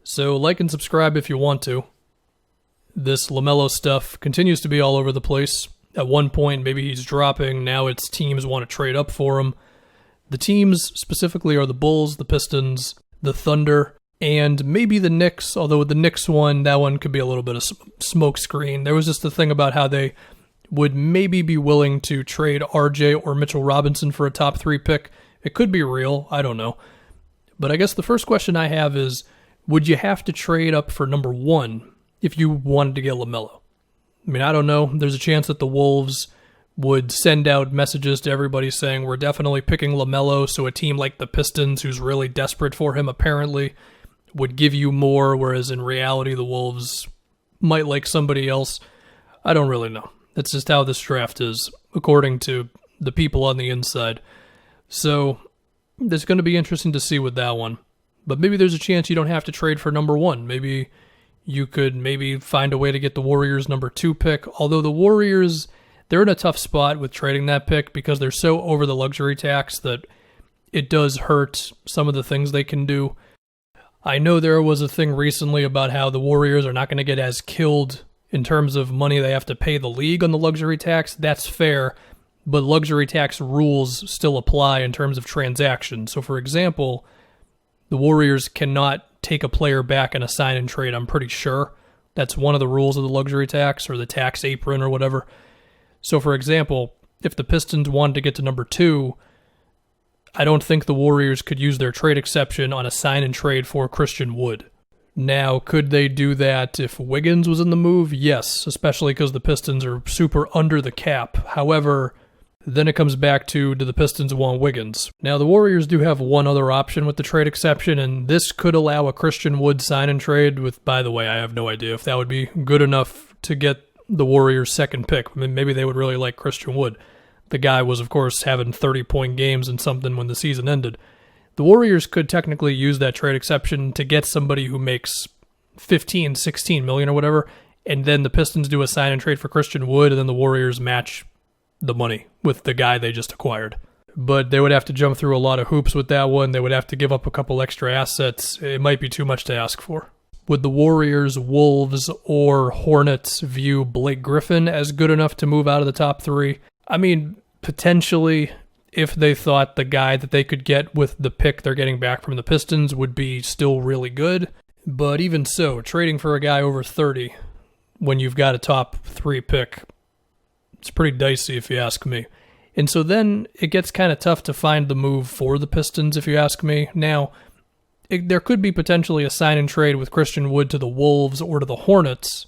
So like and subscribe if you want to. This Lamelo stuff continues to be all over the place. At one point, maybe he's dropping. Now it's teams want to trade up for him. The teams specifically are the Bulls, the Pistons, the Thunder, and maybe the Knicks, although with the Knicks one, that one could be a little bit of smoke screen. There was just a thing about how they would maybe be willing to trade RJ or Mitchell Robinson for a top 3 pick. It could be real. I don't know. But I guess the first question I have is, would you have to trade up for number 1 if you wanted to get Lamelo? I mean, I don't know. There's a chance that the Wolves would send out messages to everybody saying, we're definitely picking Lamelo, so a team like the Pistons, who's really desperate for him apparently, would give you more, whereas in reality the Wolves might like somebody else. I don't really know. That's just how this draft is, according to the people on the inside. So it's going to be interesting to see with that one. But maybe there's a chance you don't have to trade for number 1. Maybe you could find a way to get the Warriors' number 2 pick. Although the Warriors, they're in a tough spot with trading that pick because they're so over the luxury tax that it does hurt some of the things they can do. I know there was a thing recently about how the Warriors are not going to get as killed in terms of money they have to pay the league on the luxury tax. That's fair, but luxury tax rules still apply in terms of transactions. So, for example, the Warriors cannot take a player back in a sign and trade, I'm pretty sure. That's one of the rules of the luxury tax or the tax apron or whatever. So, for example, if the Pistons wanted to get to number 2, I don't think the Warriors could use their trade exception on a sign and trade for Christian Wood. Now, could they do that if Wiggins was in the move? Yes, especially because the Pistons are super under the cap. However, then it comes back to, do the Pistons want Wiggins? Now, the Warriors do have one other option with the trade exception, and this could allow a Christian Wood sign and trade with, by the way, I have no idea if that would be good enough to get the Warriors' second pick. I mean, maybe they would really like Christian Wood. The guy was, of course, having 30-point games and something when the season ended. The Warriors could technically use that trade exception to get somebody who makes 15, 16 million or whatever, and then the Pistons do a sign and trade for Christian Wood, and then the Warriors match the money with the guy they just acquired. But they would have to jump through a lot of hoops with that one. They would have to give up a couple extra assets. It might be too much to ask for. Would the Warriors, Wolves, or Hornets view Blake Griffin as good enough to move out of the top 3? I mean, potentially, if they thought the guy that they could get with the pick they're getting back from the Pistons would be still really good. But even so, trading for a guy over 30 when you've got a top 3 pick, it's pretty dicey if you ask me. And so then it gets kind of tough to find the move for the Pistons if you ask me. Now, there could be potentially a sign and trade with Christian Wood to the Wolves or to the Hornets.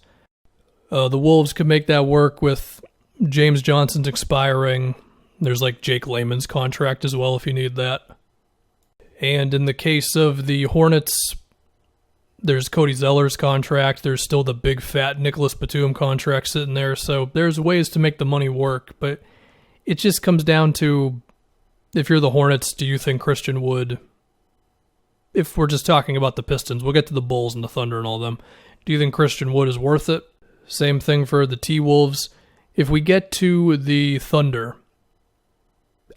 The Wolves could make that work with James Johnson's expiring. There's like Jake Layman's contract as well if you need that. And in the case of the Hornets, there's Cody Zeller's contract. There's still the big fat Nicholas Batum contract sitting there. So there's ways to make the money work. But it just comes down to, if you're the Hornets, do you think Christian Wood, if we're just talking about the Pistons, we'll get to the Bulls and the Thunder and all them. Do you think Christian Wood is worth it? Same thing for the T-Wolves. If we get to the Thunder,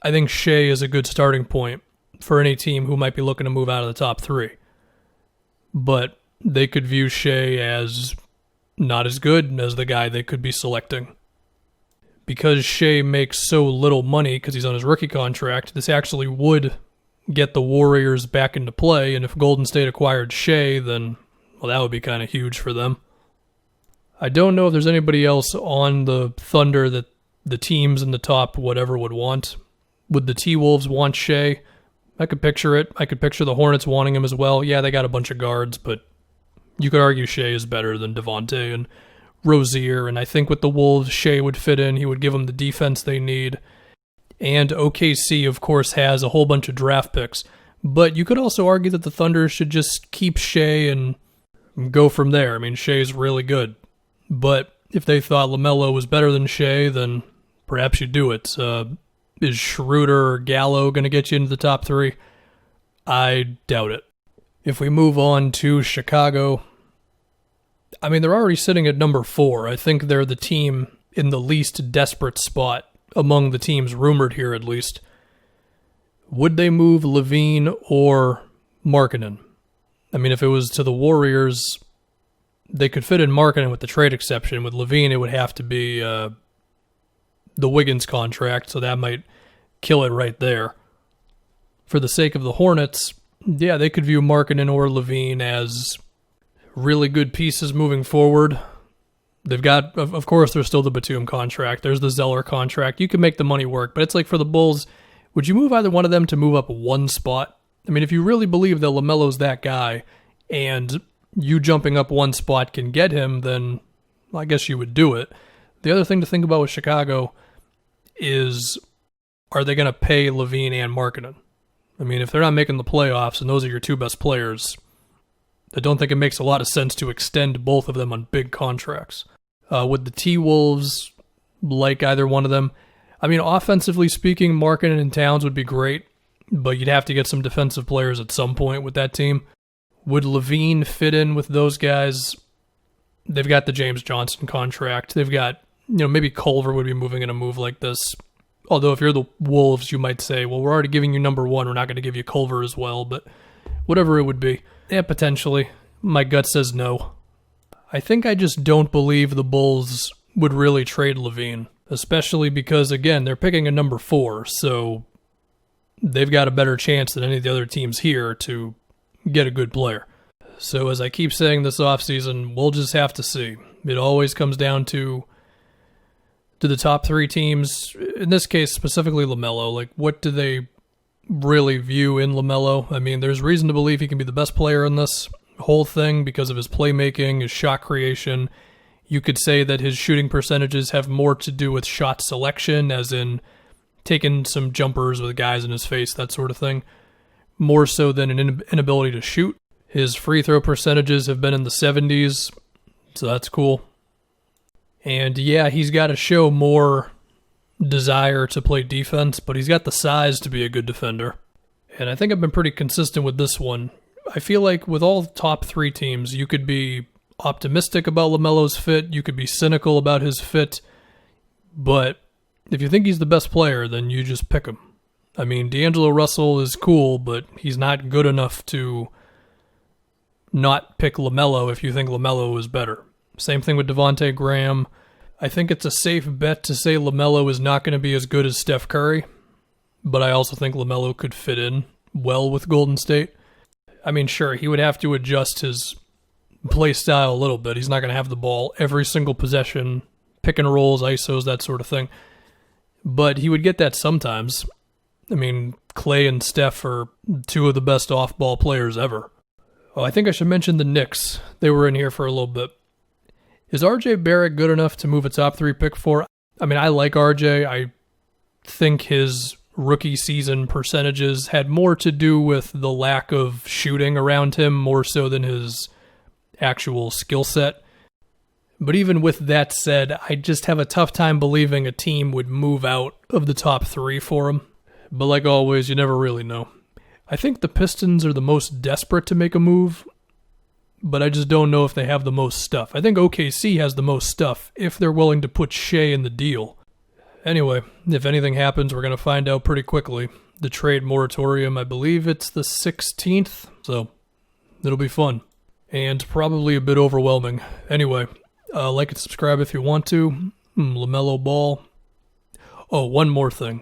I think Shea is a good starting point for any team who might be looking to move out of the top 3. But they could view Shea as not as good as the guy they could be selecting. Because Shea makes so little money because he's on his rookie contract, this actually would get the Warriors back into play, and if Golden State acquired Shea, then, well, that would be kind of huge for them. I don't know if there's anybody else on the Thunder that the teams in the top whatever would want. Would the T-Wolves want Shea? I could picture it. I could picture the Hornets wanting him as well. Yeah, they got a bunch of guards, but you could argue Shea is better than Devontae and Rozier, and I think with the Wolves, Shea would fit in. He would give them the defense they need. And OKC, of course, has a whole bunch of draft picks. But you could also argue that the Thunder should just keep Shea and go from there. I mean, Shea's really good. But if they thought Lamelo was better than Shea, then perhaps you do it. Is Schroeder or Gallo going to get you into the top 3? I doubt it. If we move on to Chicago, I mean, they're already sitting at number 4. I think they're the team in the least desperate spot among the teams rumored here, at least. Would they move Levine or Markkanen? I mean, if it was to the Warriors, they could fit in Markkanen with the trade exception. With LaVine, it would have to be the Wiggins contract, so that might kill it right there. For the sake of the Hornets, yeah, they could view Markkanen or LaVine as really good pieces moving forward. They've got, of course, there's still the Batum contract. There's the Zeller contract. You can make the money work, but it's like for the Bulls, would you move either one of them to move up one spot? I mean, if you really believe that LaMelo's that guy and you jumping up one spot can get him, then I guess you would do it. The other thing to think about with Chicago is, are they going to pay LaVine and Markkanen? I mean, if they're not making the playoffs and those are your two best players, I don't think it makes a lot of sense to extend both of them on big contracts. Would the T-Wolves like either one of them? I mean, offensively speaking, Markkanen and Towns would be great, but you'd have to get some defensive players at some point with that team. Would LaVine fit in with those guys? They've got the James Johnson contract. They've got, maybe Culver would be moving in a move like this. Although if you're the Wolves, you might say, well, we're already giving you number one. We're not going to give you Culver as well, but whatever it would be. Yeah, potentially. My gut says no. I think I just don't believe the Bulls would really trade LaVine, especially because, again, they're picking a number 4, so they've got a better chance than any of the other teams here to get a good player. So as I keep saying this offseason, we'll just have to see. It always comes down to the top 3 teams, in this case specifically LaMelo, like what do they really view in LaMelo? I mean, there's reason to believe he can be the best player in this whole thing because of his playmaking, his shot creation. You could say that his shooting percentages have more to do with shot selection, as in taking some jumpers with guys in his face, that sort of thing, more so than an inability to shoot. His free throw percentages have been in the 70s, so that's cool. And yeah, he's got to show more desire to play defense, but he's got the size to be a good defender. And I think I've been pretty consistent with this one. I feel like with all top 3 teams, you could be optimistic about LaMelo's fit, you could be cynical about his fit, but if you think he's the best player, then you just pick him. I mean, D'Angelo Russell is cool, but he's not good enough to not pick LaMelo if you think LaMelo is better. Same thing with Devontae Graham. I think it's a safe bet to say LaMelo is not going to be as good as Steph Curry, but I also think LaMelo could fit in well with Golden State. I mean, sure, he would have to adjust his play style a little bit. He's not going to have the ball every single possession, pick and rolls, ISOs, that sort of thing. But he would get that sometimes. I mean, Clay and Steph are 2 of the best off-ball players ever. Oh, I think I should mention the Knicks. They were in here for a little bit. Is RJ Barrett good enough to move a top 3 pick for? I mean, I like RJ. I think his rookie season percentages had more to do with the lack of shooting around him, more so than his actual skill set. But even with that said, I just have a tough time believing a team would move out of the top 3 for him. But like always, you never really know. I think the Pistons are the most desperate to make a move, but I just don't know if they have the most stuff. I think OKC has the most stuff if they're willing to put Shea in the deal. Anyway, if anything happens, we're going to find out pretty quickly. The trade moratorium, I believe it's the 16th, so it'll be fun. And probably a bit overwhelming. Anyway, like and subscribe if you want to. LaMelo Ball. Oh, one more thing.